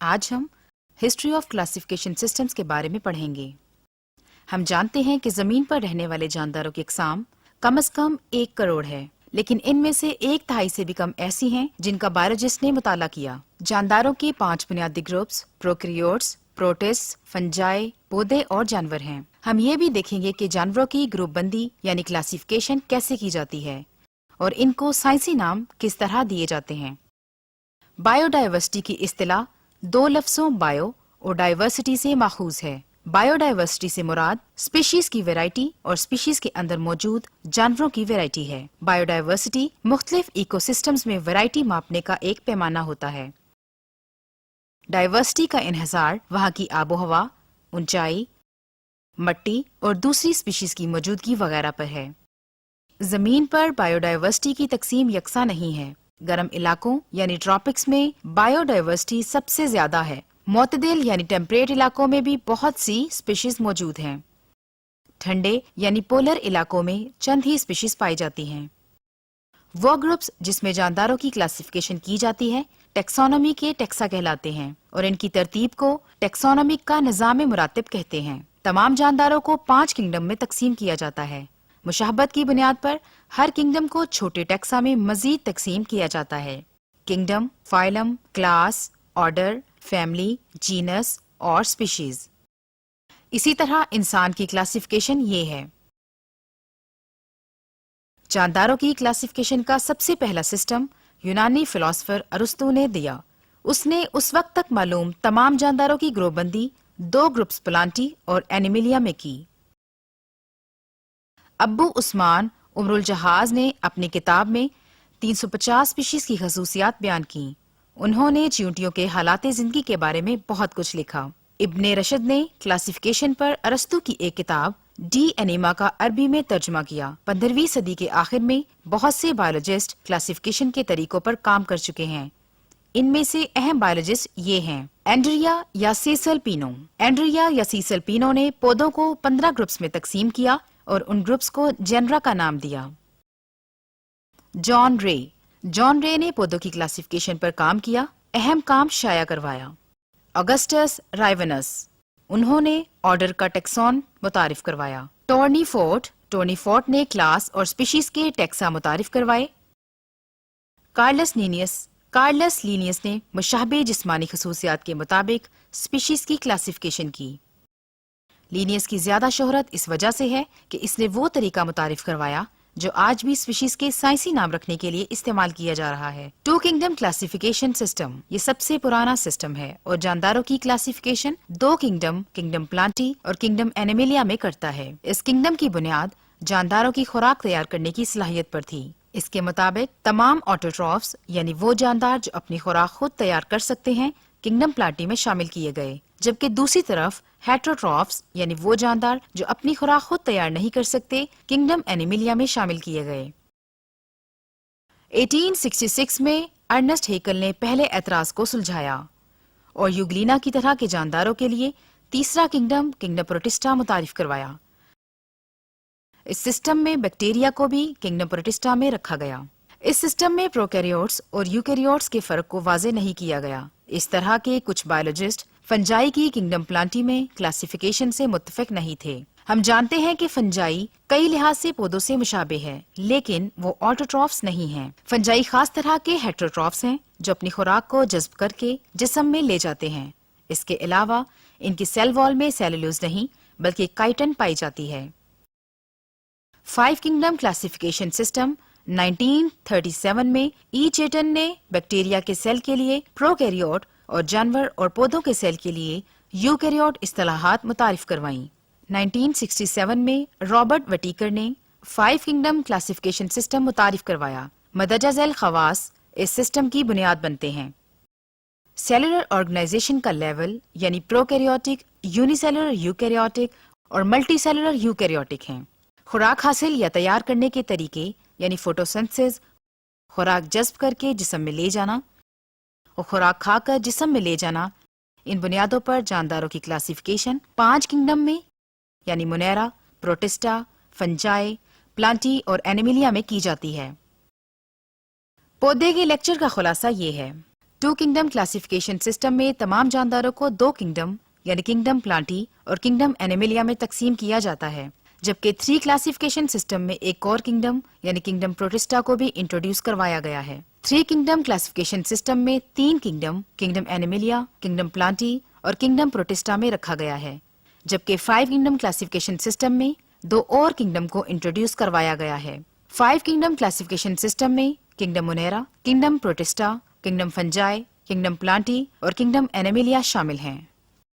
آج ہم history of classification systems کے بارے میں پڑھیں گے۔ ہم جانتے ہیں کہ زمین پر رہنے والے جانداروں کی اقسام کم از کم 1 کروڑ ہے، لیکن ان میں سے 1/3 سے بھی کم ایسی ہیں جن کا بایولوجسٹ نے مطالعہ کیا۔ جانداروں کے 5 بنیادی گروپس پروکیریوٹس، پروٹسٹ، فنجائی، پودے اور جانور ہیں۔ ہم یہ بھی دیکھیں گے کہ جانوروں کی گروپ بندی یعنی کلاسیفیکیشن کیسے کی جاتی ہے اور ان کو سائنسی نام کس طرح دیے جاتے ہیں۔ بایو ڈائیورسٹی کی اصطلاح 2 لفظوں بایو اور ڈائیورسٹی سے ماخوذ ہے۔ بایو ڈائیورسٹی سے مراد اسپیشیز کی ویرائٹی اور اسپیشیز کے اندر موجود جانوروں کی ویرائٹی ہے۔ بایو ڈائیورسٹی مختلف ایکو سسٹمز میں ویرائٹی ماپنے کا ایک پیمانہ ہوتا ہے۔ ڈائیورسٹی کا انحصار وہاں کی آب و ہوا، اونچائی، مٹی اور دوسری اسپیشیز کی موجودگی وغیرہ پر ہے۔ زمین پر بایو ڈائیورسٹی کی تقسیم یکساں نہیں ہے۔ گرم علاقوں یعنی ٹراپکس میں بایو ڈائیورسٹی سب سے زیادہ ہے۔ معتدل یعنی ٹیمپریٹ علاقوں میں بھی بہت سی اسپیشیز موجود ہیں۔ ٹھنڈے یعنی پولر علاقوں میں چند ہی اسپیشیز پائی جاتی ہیں۔ وہ گروپس جس میں جانداروں کی کلاسیفیکیشن کی جاتی ہے ٹیکسانومی کے ٹیکسا کہلاتے ہیں اور ان کی ترتیب کو ٹیکسانومی کا نظام مراتب کہتے ہیں۔ تمام جانداروں کو 5 کنگڈم میں تقسیم کیا جاتا ہے۔ مشابہت کی بنیاد پر ہر کنگڈم کو چھوٹے ٹیکسا میں مزید تقسیم کیا جاتا ہے۔ Kingdom, phylum, class, order, family, genus اور اسپیشیز۔ اسی طرح انسان کی کلاسیفیکیشن یہ ہے۔ جانداروں کی کلاسیفیکیشن کا سب سے پہلا سسٹم یونانی فلاسفر ارسطو نے دیا۔ اس نے اس وقت تک معلوم تمام جانداروں کی گروپ بندی 2 گروپس پلانٹی اور اینیملیا میں کی۔ ابو عثمان عمر الجہاز نے اپنی کتاب میں 350 اسپیشیز کی خصوصیات بیان کی۔ انہوں نے چیونٹیوں کے حالات زندگی کے بارے میں بہت کچھ لکھا۔ ابن رشد نے کلاسیفیکیشن پر ارسطو کی ایک کتاب ڈی اینیما کا عربی میں ترجمہ کیا۔ 15ویں صدی کے آخر میں بہت سے بایولوجسٹ کلاسیفیکیشن کے طریقوں پر کام کر چکے ہیں۔ ان میں سے اہم بایولوجسٹ یہ ہیں: اینڈریا یا سیسل پینو۔ اینڈریا یا سیسل پینو نے پودوں کو 15 گروپس میں تقسیم کیا اور ان گروپس کو جنرا کا نام دیا۔ جان رے نے پودوں کی کلاسیفیکیشن پر کام کیا، اہم کام شائع کروایا۔ اگسٹس رائونس، انہوں نے آرڈر کا ٹیکسون متعارف کروایا۔ ٹونی فورٹ نے کلاس اور اسپیشیز کے ٹیکسا متعارف کروائے۔ کارلس لینیس نے مشابہ جسمانی خصوصیات کے مطابق اسپیشیز کی کلاسیفیکیشن کی۔ لینیس کی زیادہ شہرت اس وجہ سے ہے کہ اس نے وہ طریقہ متعارف کروایا جو آج بھی اسپیشیز کے سائنسی نام رکھنے کے لیے استعمال کیا جا رہا ہے۔ 2 کنگڈم کلاسیفیکیشن سسٹم، یہ سب سے پرانا سسٹم ہے اور جانداروں کی کلاسیفیکیشن 2 کنگڈم پلانٹی اور کنگڈم اینیملیا میں کرتا ہے۔ اس کنگڈم کی بنیاد جانداروں کی خوراک تیار کرنے کی صلاحیت پر تھی۔ اس کے مطابق تمام آٹوٹرافس یعنی وہ جاندار جو اپنی خوراک خود تیار کر سکتے ہیں کنگڈم پلانٹی میں شامل کیے گئے، جبکہ دوسری طرف ہیٹروٹرافس یعنی وہ جاندار جو اپنی خوراک خود تیار نہیں کر سکتے کنگڈم اینیملیا میں شامل کیے گئے۔ 1866 میں ارنسٹ ہیکل نے پہلے اعتراض کو سلجھایا اور یوگلینا کی طرح کے جانداروں کے لیے تیسرا کنگڈم پروٹسٹا متعارف کروایا۔ اس سسٹم میں بیکٹیریا کو بھی کنگڈم پروٹسٹا میں رکھا گیا۔ اس سسٹم میں پروکیریوٹس اور یوکیریوٹس کے فرق کو واضح نہیں کیا گیا۔ اس طرح کے کچھ بایولوجسٹ فنجائی کی کنگڈم پلانٹی میں کلاسیفیکیشن سے متفق نہیں تھے۔ ہم جانتے ہیں کہ فنجائی کئی لحاظ سے پودوں سے مشابہ ہے، لیکن وہ آٹوٹرافس نہیں ہیں۔ فنجائی خاص طرح کے ہیٹروٹرافس ہیں جو اپنی خوراک کو جذب کر کے جسم میں لے جاتے ہیں۔ اس کے علاوہ ان کی سیل وال میں سیلولوز نہیں بلکہ کائٹن پائی جاتی ہے۔ 5 کنگڈم کلاسیفیکیشن سسٹم 1937 میں ای چیٹن نے بیکٹیریا کے سیل کے لیے پروکیریوٹ اور جانور اور پودوں کے سیل کے لیے یوکیریوٹ اصطلاحات متعارف کروائیں۔ 1967 میں رابرٹ وٹیکر نے 5 کنگڈم کلاسیفیکیشن سسٹم متعارف کروایا۔ مندرجہ ذیل خواص اس سسٹم کی بنیاد بنتے ہیں۔ سیلولر آرگنائزیشن کا لیول یعنی پروکیریوٹک، یونی سیلولر یوکیریوٹک اور ملٹی سیلولر یوکیریوٹک ہیں۔ خوراک حاصل یا تیار کرنے کے طریقے یعنی فوٹوسنتھسس، خوراک جذب کر کے جسم میں لے جانا اور خوراک کھا کر جسم میں لے جانا، ان بنیادوں پر جانداروں کی کلاسیفیکیشن 5 کنگڈم میں یعنی مونیرا، پروٹسٹا، فنجائی، پلانٹی اور اینیملیا میں کی جاتی ہے۔ پودے کے لیکچر کا خلاصہ یہ ہے: 2 کنگڈم کلاسیفیکیشن سسٹم میں تمام جانداروں کو 2 کنگڈم یعنی کنگڈم پلانٹی اور کنگڈم اینیملیا میں تقسیم کیا جاتا ہے، جبکہ 3 کلاسیفیکیشن سسٹم میں ایک اور کنگڈم یعنی کنگڈم پروٹسٹا کو بھی انٹروڈیوس کروایا گیا ہے۔ 3 کنگڈم کلاسیفیکیشن سسٹم میں 3 کنگڈم، کنگڈم اینیملیا، کنگڈم پلانٹی اور کنگڈم پروٹسٹا میں رکھا گیا ہے، جبکہ 5 کنگڈم کلاسیفیکیشن سسٹم میں 2 اور کنگڈم کو انٹروڈیوس کروایا گیا ہے۔ 5 کنگڈم کلاسیفیکیشن سسٹم میں kingdom Monera, kingdom Protista, kingdom Fungi, kingdom Plantae اور کنگڈم اینیملیا شامل ہیں۔